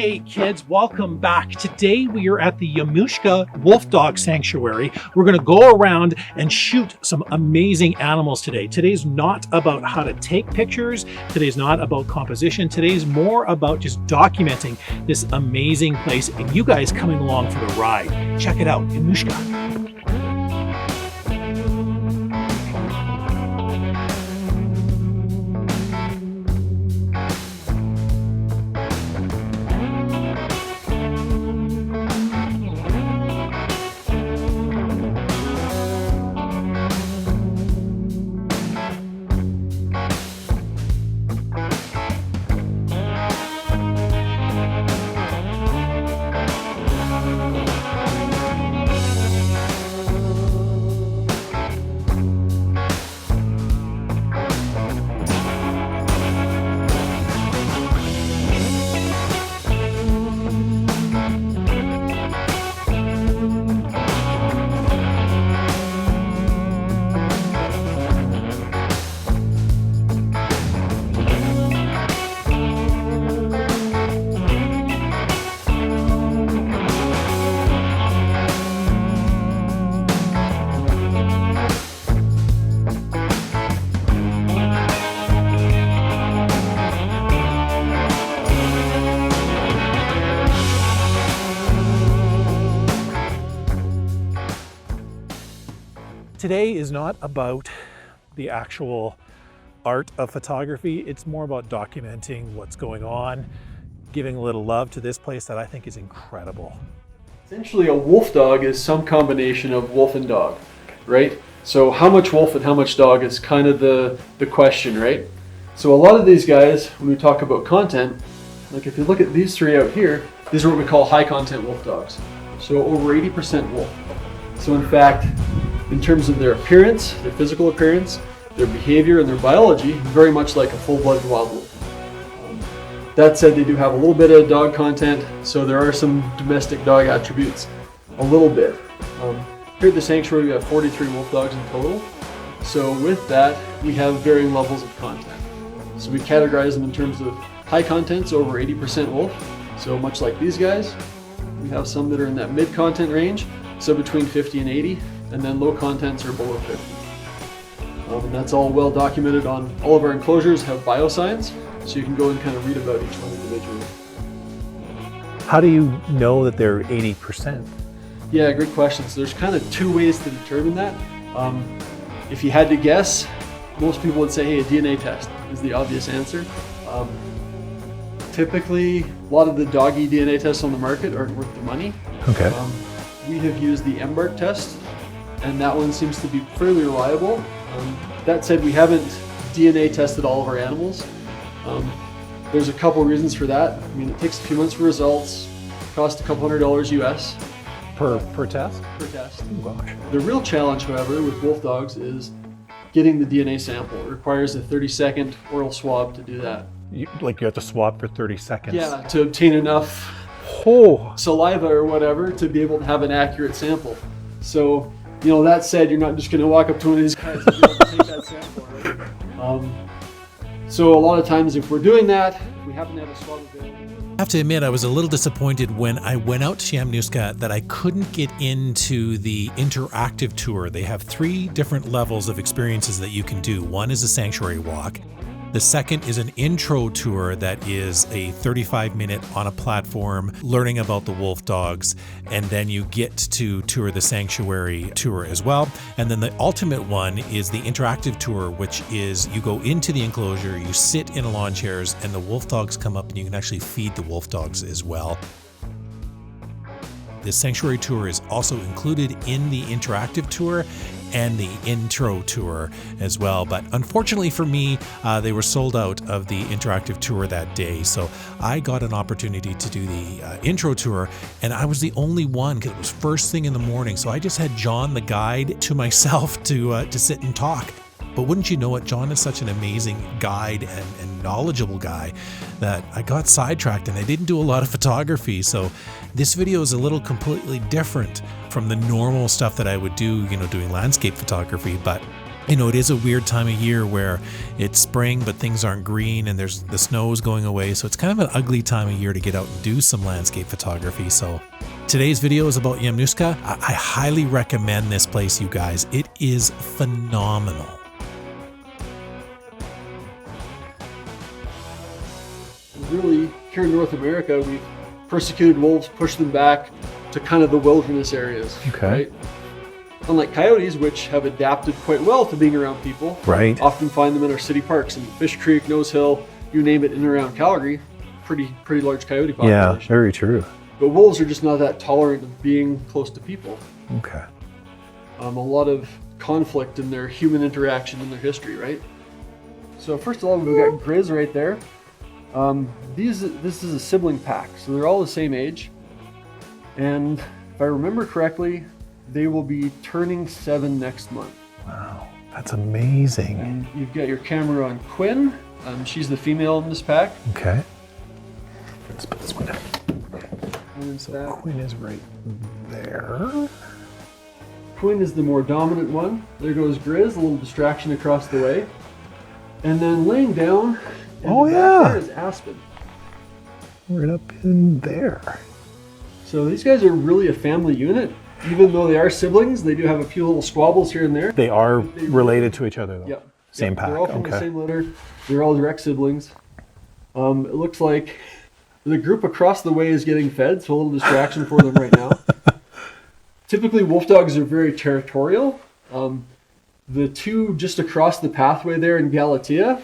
Hey kids, welcome back. Today we are at the Yamnuska Wolfdog Sanctuary. We're going to go around and shoot some amazing animals today. Today's not about how to take pictures. Today's not about composition. Today's more about just documenting this amazing place and you guys coming along for the ride. Check it out, Yamnuska. Today is not about the actual art of photography. It's more about documenting what's going on, giving a little love to this place that I think is incredible. Essentially, a wolf dog is some combination of wolf and dog, right? So how much wolf and how much dog is kind of the question, right? So a lot of these guys, when we talk about content, like if you look at these three out here, these are what we call high content wolf dogs. So over 80% wolf. So in fact, in terms of their appearance, their physical appearance, their behavior, and their biology, very much like a full-blooded wild wolf. That said, they do have a little bit of dog content, so there are some domestic dog attributes, a little bit. Here at the sanctuary, we have 43 wolf dogs in total. So with that, we have varying levels of content. So we categorize them in terms of high contents, over 80% wolf. So much like these guys, we have some that are in that mid-content range, so between 50 and 80. And then low contents are below 50. And that's all well documented on all of our enclosures, have biosigns, so you can go and kind of read about each one individually. How do you know that they're 80%? Yeah, great question. So there's kind of two ways to determine that. If you had to guess, most people would say, hey, a DNA test is the obvious answer. Typically, a lot of the doggy DNA tests on the market aren't worth the money. Okay. We have used the embark test, and that one seems to be fairly reliable. That said, we haven't DNA tested all of our animals. There's a couple reasons for that. I mean, it takes a few months for results, costs a couple $100 US. Per test? Per test. Oh, gosh. The real challenge, however, with wolf dogs is getting the DNA sample. It requires a 30-second oral swab to do that. You have to swab for 30 seconds? Yeah, to obtain enough saliva or whatever to be able to have an accurate sample. So, you know, that said, you're not just going to walk up to one of these guys and be able to take that sample, right? So a lot of times if we're doing that, we happen to have a swab available. I have to admit, I was a little disappointed when I went out to Yamnuska that I couldn't get into the interactive tour. They have 3 different levels of experiences that you can do. One is a sanctuary walk. The second is an intro tour that is a 35-minute on a platform learning about the wolf dogs, and then you get to tour the sanctuary tour as well. And then the ultimate one is the interactive tour, which is you go into the enclosure, you sit in lawn chairs, and the wolf dogs come up and you can actually feed the wolf dogs as well. The sanctuary tour is also included in the interactive tour and the intro tour as well. But unfortunately for me, they were sold out of the interactive tour that day. So I got an opportunity to do the intro tour, and I was the only one because it was first thing in the morning. So I just had John, the guide, to myself to sit and talk. But wouldn't you know it, John is such an amazing guide and knowledgeable guy that I got sidetracked and I didn't do a lot of photography. So this video is a little completely different from the normal stuff that I would do, you know, doing landscape photography. But You know, it is a weird time of year where it's spring, but things aren't green and there's the snow's going away. So it's kind of an ugly time of year to get out and do some landscape photography. So today's video is about Yamnuska. I highly recommend this place, you guys. It is phenomenal. Really, here in North America, we've persecuted wolves, pushed them back to kind of the wilderness areas. Okay. Right? Unlike coyotes, which have adapted quite well to being around people, Right. often find them in our city parks, in Fish Creek, Nose Hill, you name it, in and around Calgary. Pretty large coyote population. Yeah, very true. But wolves are just not that tolerant of being close to people. Okay. A lot of conflict in their human interaction in their history, right? So first of all, we've got Grizz right there. This is a sibling pack, so they're all the same age. And if I remember correctly, they will be turning 7 next month. Wow, that's amazing. And you've got your camera on Quinn. She's the female in this pack. Okay. Let's put this one down. And So Quinn is right there. Quinn is the more dominant one. There goes Grizz, a little distraction across the way. And then laying down, and Oh, back yeah. there is Aspen. Right up in there. So these guys are really a family unit. Even though they are siblings, they do have a few little squabbles here and there. They are related to each other, though. Yep. Same Yep, pack. They're all from the Okay. same litter. They're all direct siblings. It looks like the group across the way is getting fed, so a little distraction for them right now. Typically, wolf dogs are very territorial. The two just across the pathway there in Galatea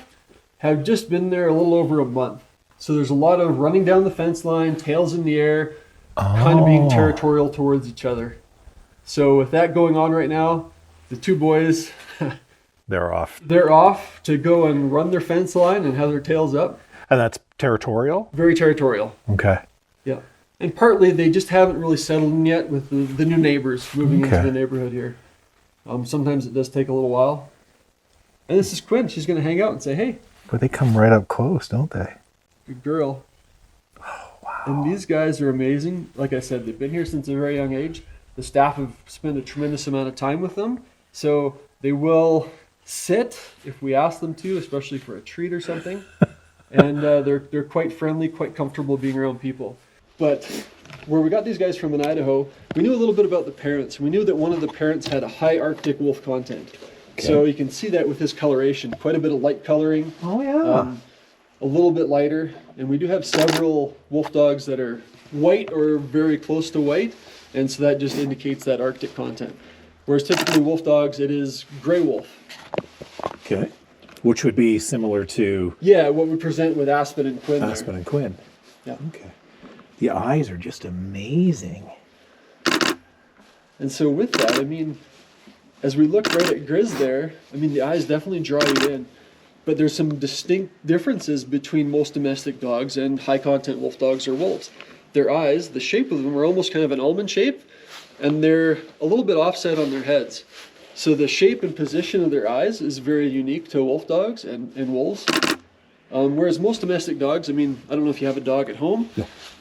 have just been there a little over a month. So there's a lot of running down the fence line, tails in the air, kind of being territorial towards each other. So with that going on right now, the two boys, They're off. they're off to go and run their fence line and have their tails up. And that's territorial? Very territorial. Okay. Yeah. And partly they just haven't really settled in yet with the new neighbors moving into Okay. the neighborhood here. Sometimes it does take a little while. And this is Quinn. She's going to hang out and say, hey, But they come right up close, don't they? good girl. Oh, wow. And these guys are amazing. Like I said, they've been here since a very young age. The staff have spent a tremendous amount of time with them. So they will sit if we ask them to, especially for a treat or something. And they're quite friendly, quite comfortable being around people. But where we got these guys from in Idaho, we knew a little bit about the parents. We knew that one of the parents had a high Arctic wolf content. Okay. So you can see that with his coloration, quite a bit of light coloring. Oh, yeah. A little bit lighter, and we do have several wolf dogs that are white or very close to white, and so that just indicates that Arctic content. Whereas typically wolf dogs, it is gray wolf. Okay. Which would be similar to Yeah, what we present with Aspen and Quinn there. Aspen and Quinn. Yeah. Okay. The eyes are just amazing. And so with that, I mean, as we look right at Grizz there, I mean, the eyes definitely draw you in. But there's some distinct differences between most domestic dogs and high content wolf dogs or wolves. Their eyes, the shape of them are almost kind of an almond shape, and they're a little bit offset on their heads. So the shape and position of their eyes is very unique to wolf dogs and wolves. Whereas most domestic dogs, I mean, I don't know if you have a dog at home,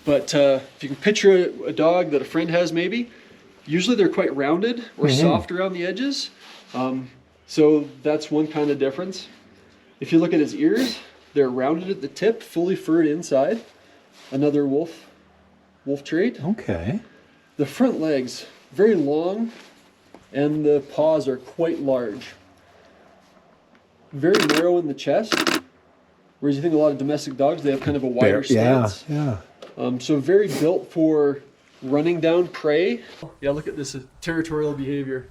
but if you can picture a dog that a friend has maybe, usually they're quite rounded or soft around the edges. So that's one kind of difference. If you look at his ears, they're rounded at the tip, fully furred inside. Another wolf trait. Okay. The front legs, very long, and the paws are quite large. Very narrow in the chest, whereas you think a lot of domestic dogs, they have kind of a wider stance. Yeah. So very built for running down prey. Yeah, look at this territorial behavior.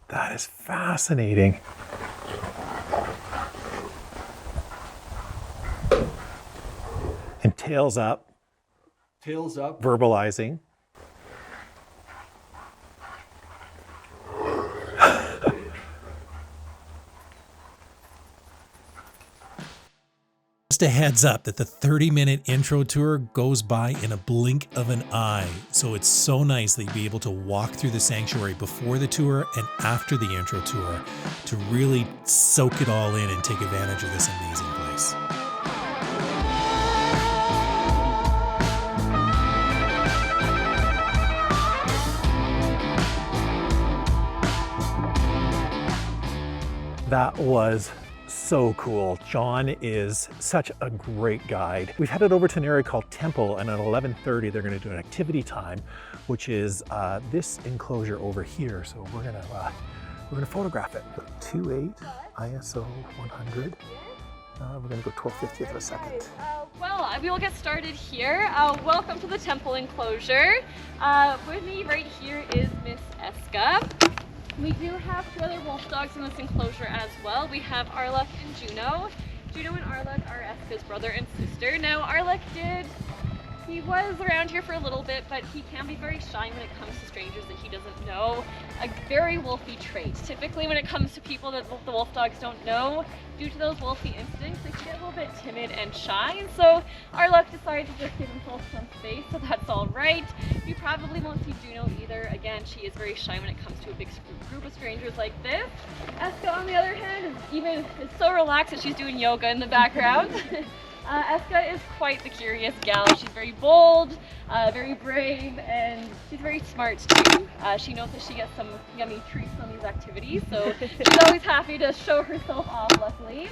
That is fascinating. And tails up, Tails up. verbalizing. Just a heads up that the 30-minute intro tour goes by in a blink of an eye. So it's so nice that you'll be able to walk through the sanctuary before the tour and after the intro tour to really soak it all in and take advantage of this amazing place. That was so cool. John is such a great guide. We've headed over to an area called Temple, and at 11:30 they're going to do an activity time, which is this enclosure over here. So we're gonna photograph it. 2.8 ISO 100. We're gonna go 1250 for a second. Well, we will get started here. Welcome to the temple enclosure. With me right here is Miss Eska. We do have 2 other wolf dogs in this enclosure as well. We have Arlek and Juno. Juno and Arlek are Eska's brother and sister. Now Arlek he was around here for a little bit, but he can be very shy when it comes to strangers that he doesn't know. A very wolfy trait. Typically when it comes to people that the wolf dogs don't know, due to those wolfy instincts, they can get a little bit timid and shy. And so Arlek decided to just give himself some space, so that's all right. You probably won't see Juno either. Again, she is very shy when it comes to a big group of strangers like this. Eska, on the other hand, is so relaxed that she's doing yoga in the background. Eska is quite the curious gal. She's very bold, very brave, and she's very smart too. She knows that she gets some yummy treats on these activities, so she's always happy to show herself off, luckily.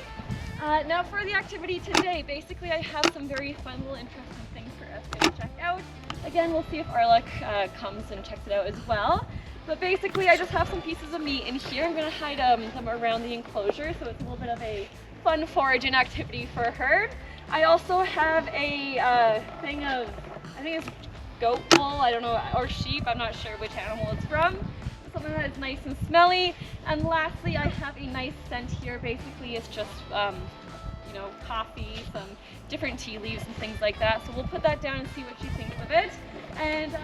Now for the activity today, basically I have some very fun little interesting things for Eska to check out. Again, we'll see if Arlek comes and checks it out as well. But basically I just have some pieces of meat in here. I'm going to hide them around the enclosure, so it's a little bit of a fun foraging activity for her. I also have a thing of, I think it's goat wool, I don't know, or sheep, I'm not sure which animal it's from. Something that is nice and smelly. And lastly, I have a nice scent here. Basically, it's just, you know, coffee, some different tea leaves and things like that. So we'll put that down and see what she thinks of it. And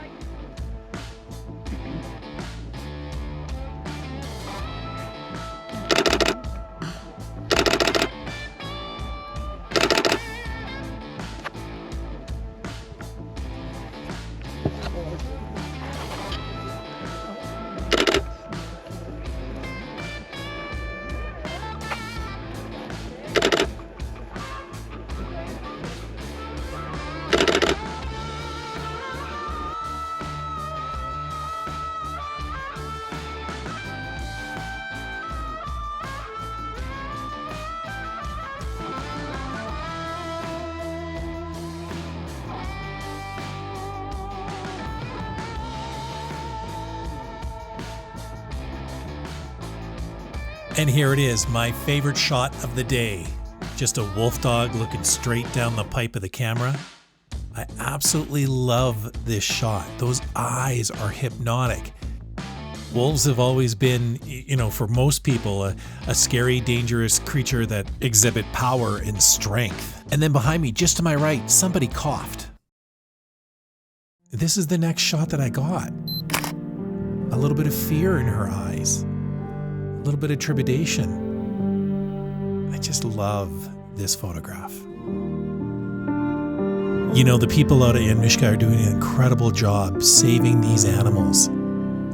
And here it is, my favorite shot of the day. Just a wolf dog looking straight down the pipe of the camera. I absolutely love this shot. Those eyes are hypnotic. Wolves have always been, you know, for most people, a scary, dangerous creature that exhibit power and strength. And then behind me, just to my right, somebody coughed. This is the next shot that I got. A little bit of fear in her eyes. A little bit of trepidation. I just love this photograph. You know, the people out at Yamnuska are doing an incredible job saving these animals.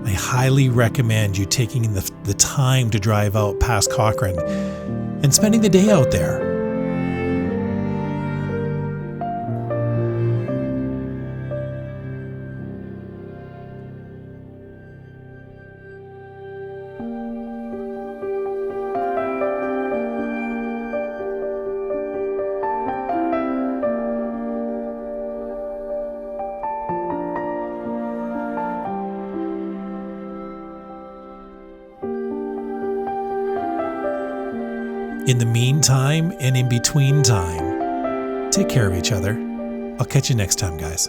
I highly recommend you taking the time to drive out past Cochrane and spending the day out there. In the meantime and in between time, take care of each other. I'll catch you next time, guys.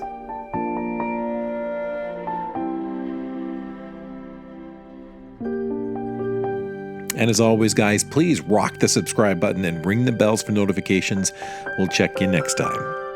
And as always, guys, please rock the subscribe button and ring the bells for notifications. We'll check you next time.